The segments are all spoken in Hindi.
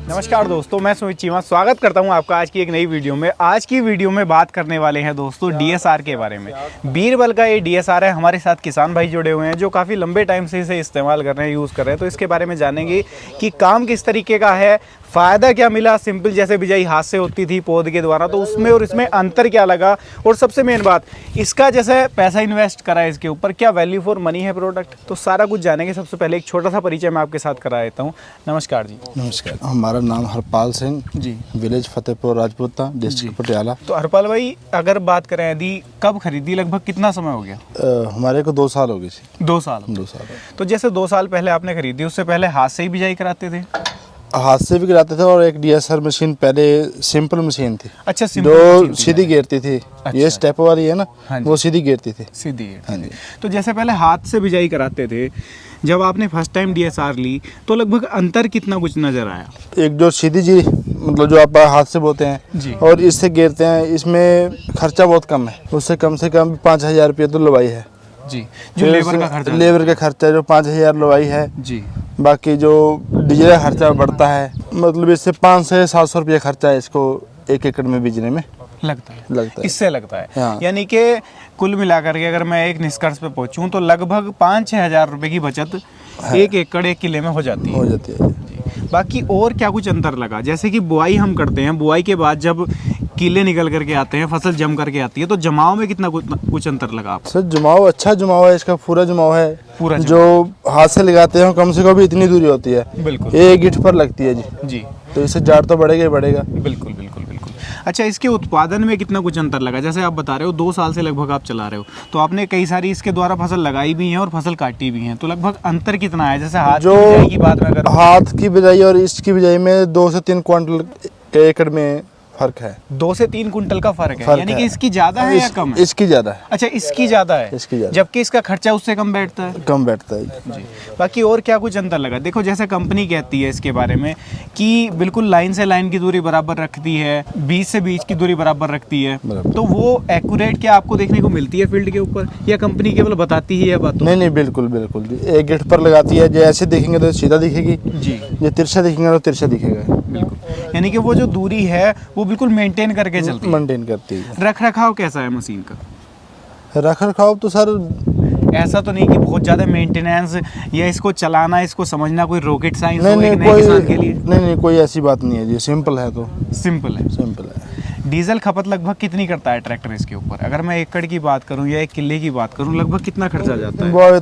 नमस्कार दोस्तों, मैं सुमित चीमा स्वागत करता हूं आपका आज की एक नई वीडियो में। आज की वीडियो में बात करने वाले हैं दोस्तों डीएसआर के बारे में। बीरबल का ये डीएसआर है। हमारे साथ किसान भाई जुड़े हुए हैं जो काफ़ी लंबे टाइम से इसे इस्तेमाल कर रहे हैं, यूज़ कर रहे हैं। तो इसके बारे में जानेंगे कि काम किस तरीके का है, फ़ायदा क्या मिला। सिंपल जैसे बिजाई हाथ से होती थी पौध के द्वारा, तो उसमें और इसमें अंतर क्या लगा, और सबसे मेन बात इसका जैसे पैसा इन्वेस्ट करा है इसके ऊपर, क्या वैल्यू फॉर मनी है प्रोडक्ट, तो सारा कुछ जानेंगे। सबसे पहले एक छोटा सा परिचय मैं आपके साथ करा देता हूँ। नमस्कार जी। नमस्कार, हमारा नाम हरपाल सिंह जी, विलेज फतेहपुर राजपूता, डिस्ट्रिक्ट पटियाला। तो हरपाल भाई अगर बात करें यदि कब खरीदी, लगभग कितना समय हो गया? हमारे को 2 साल हो गए थे। 2 साल। 2 साल। तो जैसे 2 साल पहले आपने खरीदी, उससे पहले हाथ से ही बिजाई कराते थे? हाथ से भी गिराते थे, और एक डीएसआर मशीन पहले सिंपल मशीन थी। अच्छा, जो सीधी गिरती थी। अच्छा। ये स्टेप वाली है ना, हाँ वो सीधी गिरती थी। सीधी। हाँ जी। तो जैसे पहले हाथ से बिजाई कराते थे, जब आपने फर्स्ट टाइम डीएसआर ली तो लगभग अंतर कितना कुछ नजर आया? एक जो सीधी जी मतलब जो आप हाथ से बोते हैं जी, और इससे गिरते हैं, इसमें खर्चा बहुत कम है। उससे कम से कम 5000 रुपये तो लवाई है जी। जो लेबर का खर्चा, लेबर का खर्चा जो 5000 लवाई है जी। बाकी जो डीजल का खर्चा बढ़ता है, मतलब इससे 500 से 700 रुपये खर्चा है इसको 1 एकड़ में बीजने में लगता है। है। इससे लगता है। हाँ। यानी कि कुल मिलाकर के अगर मैं एक निष्कर्ष पे पहुंचूं तो लगभग 5-6 हज़ार रुपये की बचत 1 एकड़ 1 किले में हो जाती है। जी। बाकी और क्या कुछ अंतर लगा? जैसे कि बुआई हम करते हैं, बुआई के बाद जब कीले निकल करके आते हैं, फसल जम करके आती है, तो जमाव में कितना कुछ अंतर लगा आपको? सर जमाव अच्छा जमाव है, इसका पूरा जमाव है। पूरा जो हाथ से लगाते हैं कम से कम इतनी दूरी होती है, बिल्कुल एक गिट्ठ पर लगती है जी। जी, तो इससे जाड़ तो बढ़ेगा ही बढ़ेगा। बिल्कुल बिल्कुल बिल्कुल। अच्छा, इसके उत्पादन में कितना कुछ अंतर लगा? जैसे आप बता रहे हो 2 साल से लगभग आप चला रहे हो, तो आपने कई सारी इसके द्वारा फसल लगाई भी है और फसल काटी भी है, तो लगभग अंतर कितना है? जैसे हाथ जो की बिजाई की बात मैं करूं, हाथ की बिजाई और इसकी बिजाई में 2 से 3 क्विंटल एकड़ में फर्क है। 2 से 3 कुंटल का फर्क है। यानी कि इसकी ज्यादा है या कम है? इसकी ज्यादा है। अच्छा, इसकी ज्यादा है। इसकी ज्यादा। जबकि इसका खर्चा उससे कम बैठता है। कम बैठता है जी। बाकी और क्या कुछ अंतर लगा? देखो जैसे कंपनी कहती है इसके बारे में कि बिल्कुल लाइन से लाइन की दूरी बराबर रखती है, बीज से बीज की दूरी बराबर रखती है, तो वो एक्यूरेट क्या आपको देखने को मिलती है फील्ड के ऊपर, या कंपनी केवल बताती ही है बात? नहीं बिल्कुल बिल्कुल जी। एक गिट्ठ पर लगाती है, जो ऐसे देखेंगे तो सीधा दिखेगी जी, जो तिरछा देखेंगे तो तिरछा दिखेगा। बिल्कुल। यानी कि वो जो दूरी है वो बिल्कुल मेंटेन करके चलती है। मेंटेन करती है। रख रखाव कैसा है मशीन का? रख रखाव तो सर ऐसा तो नहीं कि बहुत ज़्यादा मेंटेनेंस या इसको चलाना, इसको समझना कोई रॉकेट साइंस हो नहीं एक नए किसान के लिए? नहीं कोई ऐसी बात नहीं है जी। सिंपल है, तो सिंपल है। सिंपल है। डीजल खपत लगभग कितनी करता है ट्रैक्टर इसके ऊपर? अगर मैं एकड़ की बात करूं या 1 किले की बात करूं, लगभग कितना खर्चा जाता है? वो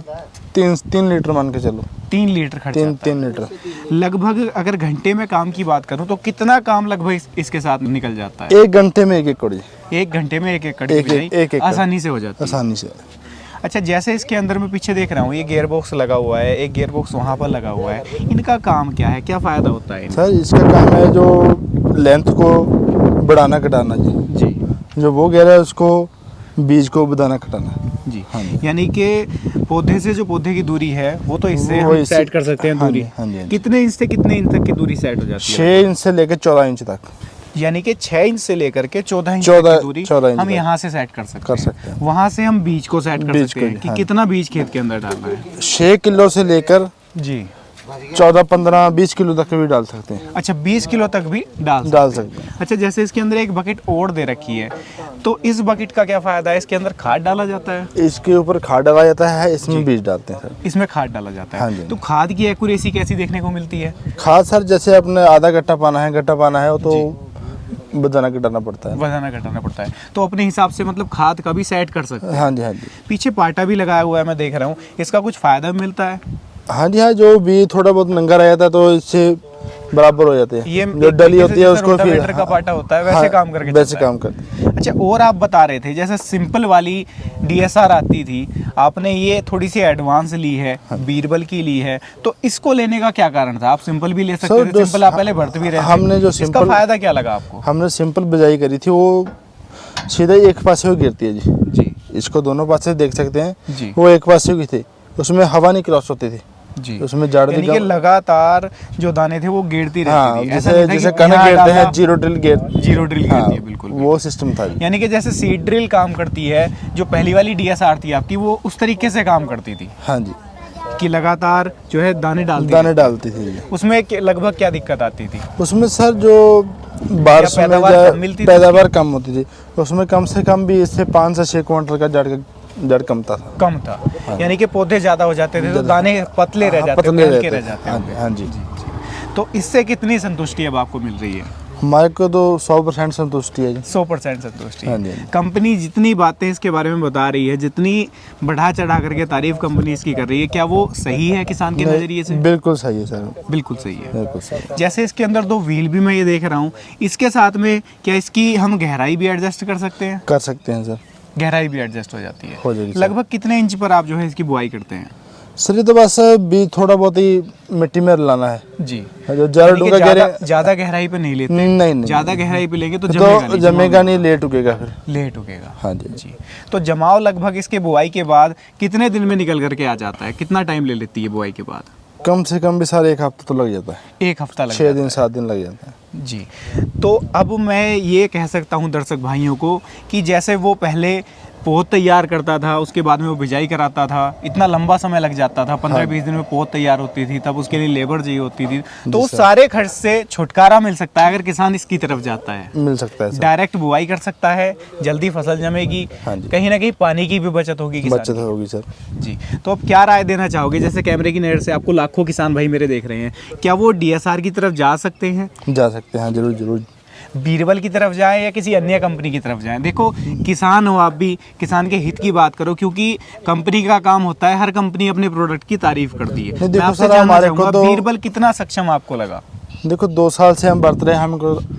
3 लीटर मान के चलो। 3 लीटर खर्चा? 3 लीटर लगभग। अगर घंटे में काम की बात करूं तो कितना काम लगभग इसके साथ निकल जाता है? 1 घंटे में 1 एकड़ जी। 1 घंटे में 1 एकड़ की बिजाई आसानी से हो जाती है। आसानी से। अच्छा, जैसे इसके अंदर मैं पीछे देख रहा हूँ ये गियर बॉक्स लगा हुआ है, एक गियर बॉक्स वहाँ पर लगा हुआ है, इनका काम क्या है, क्या फ़ायदा होता है? सर इसका काम है जो लेंथ को बढ़ाना घटाना जी। जो वो गियर है उसको बीज को बढ़ाना घटाना जी। हाँ जी। यानी कि पौधे से जो पौधे की दूरी है वो तो इससे हम सेट कर सकते हैं दूरी। हाँ जी। कितने इंच से कितने इंच तक की दूरी सेट हो जाती है? 6 इंच से लेकर 14 इंच तक। यानी कि 6 इंच से लेकर के 14 इंच तक की दूरी हम यहाँ से सेट कर सकते हैं। वहाँ से हम बीज को सेट कर सकते हैं कि कितना बीज खेत के अंदर डालना है। 6 किलो से लेकर जी 14, 15, 20 किलो तक भी डाल सकते हैं। अच्छा, 20 किलो तक भी डाल सकते हैं। अच्छा, जैसे इसके अंदर एक बकेट और दे रखी है, तो इस बकेट का क्या फायदा है? इसके अंदर खाद डाला जाता है? इसके ऊपर खाद डाला जाता है, इसमें बीज डालते हैं सर। इसमें खाद डाला जाता है। हाँ जी। तो खाद की एक्यूरेसी कैसी देखने को मिलती है? खाद सर जैसे अपने आधा गट्टा पाना है तो बदाना घटाना पड़ता है। तो अपने हिसाब से मतलब खाद का भी सेट कर सकते हैं। हाँ जी। पीछे पाटा भी लगाया हुआ है, मैं देख रहा हूँ, इसका कुछ फायदा मिलता है? हाँ जी। जो भी थोड़ा बहुत नंगा रह जाता है तो इससे बराबर हो जाते हैं। ये जो डली होती है उसको फिर का पाटा होता है वैसे काम करके वैसे काम करते। अच्छा, और आप बता रहे थे जैसे सिंपल वाली डीएसआर आती थी, आपने ये थोड़ी सी एडवांस ली है, बीरबल की ली है, तो इसको लेने का क्या कारण था? आप सिंपल भी ले सकते थे, सिंपल आप पहले भरते भी रहे। हमने जो सिंपल, इसका फायदा क्या लगा आपको? हमने सिंपल बिजाई करी थी, वो सीधा ही एक पासे हो गिरती है जी। इसको दोनों पासे देख सकते हैं जी। वो एक पासे की थी, उसमें हवा नहीं क्रॉस होती थी जी। उसमें जाड़ यानी कि लगातार जो दाने थे वो गिरती रहती हाँ, थी, ऐसा नहीं था जैसे कि कनक यहाँ गिरते हैं डाला, जीरो ड्रिल गेट, जीरो ड्रिल हाँ, गिरती है, बिल्कुल वो सिस्टम था। यानी कि जैसे सीड ड्रिल काम करती है, जो पहली वाली डीएसआर थी आपकी, वो उस तरीके से काम करती थी हाँ जी, कि लगातार जो है दाने डालती थी। उसमें लगभग क्या दिक्कत आती थी? उसमें सर जो बारिश में पैदावार कम होती थी, उसमें कम से कम भी इससे 5 से 6 क्विंटल का जड़ कम था। हाँ। यानी कि पौधे ज्यादा हो जाते थे तो दाने पतले रह जाते थे। हाँ जी। तो इससे कितनी संतुष्टि अब आपको मिल रही है? हमारे को तो 100% संतुष्टि है जी। 100% संतुष्टि हाँ है। जी। कंपनी जितनी बातें इसके बारे में बता रही है, जितनी बढ़ा चढ़ा करके तारीफ कंपनी इसकी कर रही है, क्या वो सही है किसान के नजरिए से? बिल्कुल सही है सर, बिल्कुल सही है। बिल्कुल सही। जैसे इसके अंदर 2 व्हील भी मैं ये देख रहा हूँ, इसके साथ में क्या इसकी हम गहराई भी एडजस्ट कर सकते हैं? कर सकते हैं सर, गहराई भी एडजस्ट हो जाती है। हो जाएगी। लगभग कितने इंच पर आप जो है इसकी बुआई करते हैं? सर ये तो बस बीज थोड़ा बहुत ही मिट्टी में लाना है जी। जो ज्यादा गहराई पे नहीं लेते? नहीं, ज्यादा गहराई पे लेंगे तो जमेगा नहीं, लेट उगेगा फिर। लेट उगेगा। हाँ जी। तो जमाव लगभग इसके बुआई के बाद कितने दिन में निकल करके आ जाता है? कितना टाइम ले लेती है बुआई के बाद? कम से कम भी सारे 1 हफ्ता तो लग जाता है। 1 हफ्ता लग 6 दिन 7 दिन लग जाता है जी। तो अब मैं ये कह सकता हूँ दर्शक भाइयों को कि जैसे वो पहले पोत तैयार करता था, उसके बाद में वो बिजाई कराता था, इतना लंबा समय लग जाता था, 15-20 दिन में पोत तैयार होती थी, तब उसके लिए लेबर चाहिए होती थी, तो उस सारे खर्च से छुटकारा मिल सकता है अगर किसान इसकी तरफ जाता है। मिल सकता है, डायरेक्ट बुआई कर सकता है, जल्दी फसल जमेगी, कहीं ना कहीं पानी की भी बचत होगी सर जी। तो अब क्या राय देना चाहोगे? जैसे कैमरे की नज़र से आपको लाखों किसान भाई मेरे देख रहे हैं, क्या वो डीएसआर की तरफ जा सकते हैं? जा सकते हैं, जरूर। बीरबल की तरफ जाएं या किसी अन्य कंपनी की तरफ जाएं? देखो, किसान हो आप भी, किसान के हित की बात करो, क्योंकि कंपनी का काम होता है, हर कंपनी अपने प्रोडक्ट की तारीफ करती है। मैं आपसे जानना चाहूंगा, बीरबल कितना सक्षम आपको लगा? देखो 2 साल से हम बरत रहे हैं,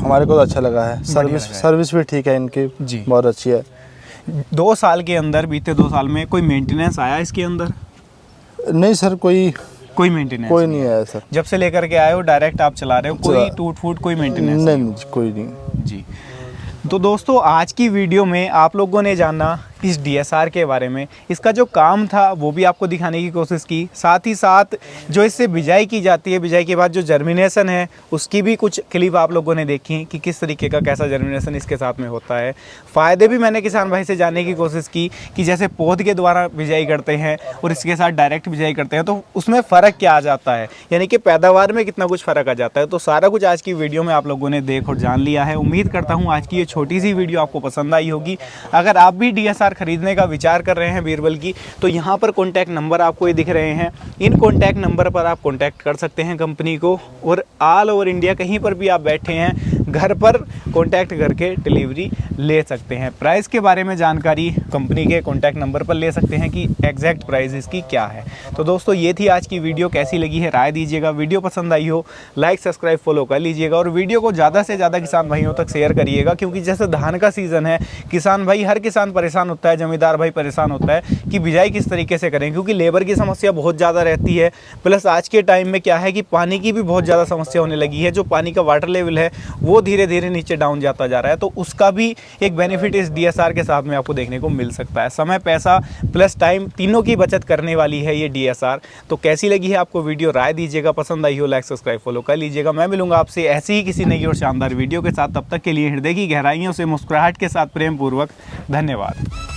हमारे को अच्छा लगा है। सर्विस भी ठीक है इनकी जी, बहुत अच्छी है। 2 साल के अंदर, बीते 2 साल में कोई मेंटेनेंस आया इसके अंदर? नहीं सर, कोई मेंटेनेंस नहीं आया सर। जब से लेकर के आए हो डायरेक्ट आप चला रहे हो, कोई टूट फूट कोई मेंटेनेंस नहीं, कोई नहीं जी। तो दोस्तों, आज की वीडियो में आप लोगों ने जाना इस डीएसआर के बारे में, इसका जो काम था वो भी आपको दिखाने की कोशिश की, साथ ही साथ जो इससे बिजाई की जाती है, बिजाई के बाद जो जर्मिनेशन है उसकी भी कुछ क्लिप आप लोगों ने देखी कि किस तरीके का कैसा जर्मिनेशन इसके साथ में होता है। फ़ायदे भी मैंने किसान भाई से जानने की कोशिश की कि जैसे पौध के द्वारा बिजाई करते हैं और इसके साथ डायरेक्ट बिजाई करते हैं तो उसमें फ़र्क क्या आ जाता है, यानी कि पैदावार में कितना कुछ फ़र्क आ जाता है। तो सारा कुछ आज की वीडियो में आप लोगों ने देख और जान लिया है। उम्मीद करता हूँ आज की ये छोटी सी वीडियो आपको पसंद आई होगी। अगर आप भी डीएसआर खरीदने का विचार कर रहे हैं बीरबल की, तो यहाँ पर कॉन्टैक्ट नंबर आपको ये दिख रहे हैं, इन कॉन्टैक्ट नंबर पर आप कॉन्टैक्ट कर सकते हैं कंपनी को, और ऑल ओवर इंडिया कहीं पर भी आप बैठे हैं घर पर कॉन्टैक्ट करके डिलीवरी ले सकते हैं। प्राइस के बारे में जानकारी कंपनी के कॉन्टैक्ट नंबर पर ले सकते हैं कि एग्जैक्ट प्राइस इसकी क्या है। तो दोस्तों, ये थी आज की वीडियो। कैसी लगी है राय दीजिएगा। वीडियो पसंद आई हो लाइक सब्सक्राइब फॉलो कर लीजिएगा और वीडियो को ज़्यादा से ज़्यादा किसान भाइयों तक शेयर करिएगा, क्योंकि जैसे धान का सीज़न है, किसान भाई, हर किसान परेशान होता है, जमींदार भाई परेशान होता है कि बिजाई किस तरीके से करें, क्योंकि लेबर की समस्या बहुत ज़्यादा रहती है। प्लस आज के टाइम में क्या है कि पानी की भी बहुत ज़्यादा समस्या होने लगी है। जो पानी का वाटर लेवल है वो धीरे धीरे नीचे डाउन जाता जा रहा है, तो उसका भी एक बेनिफिट इस डीएसआर के साथ में आपको देखने को मिल सकता है। समय, पैसा प्लस टाइम, तीनों की बचत करने वाली है ये डीएसआर। तो कैसी लगी है आपको वीडियो, राय दीजिएगा। पसंद आई हो लाइक सब्सक्राइब फॉलो कर लीजिएगा। मैं मिलूंगा आपसे ऐसी ही किसी नई और शानदार वीडियो के साथ। तब तक के लिए हृदय की गहराइयों से मुस्कुराहट के साथ प्रेम पूर्वक धन्यवाद।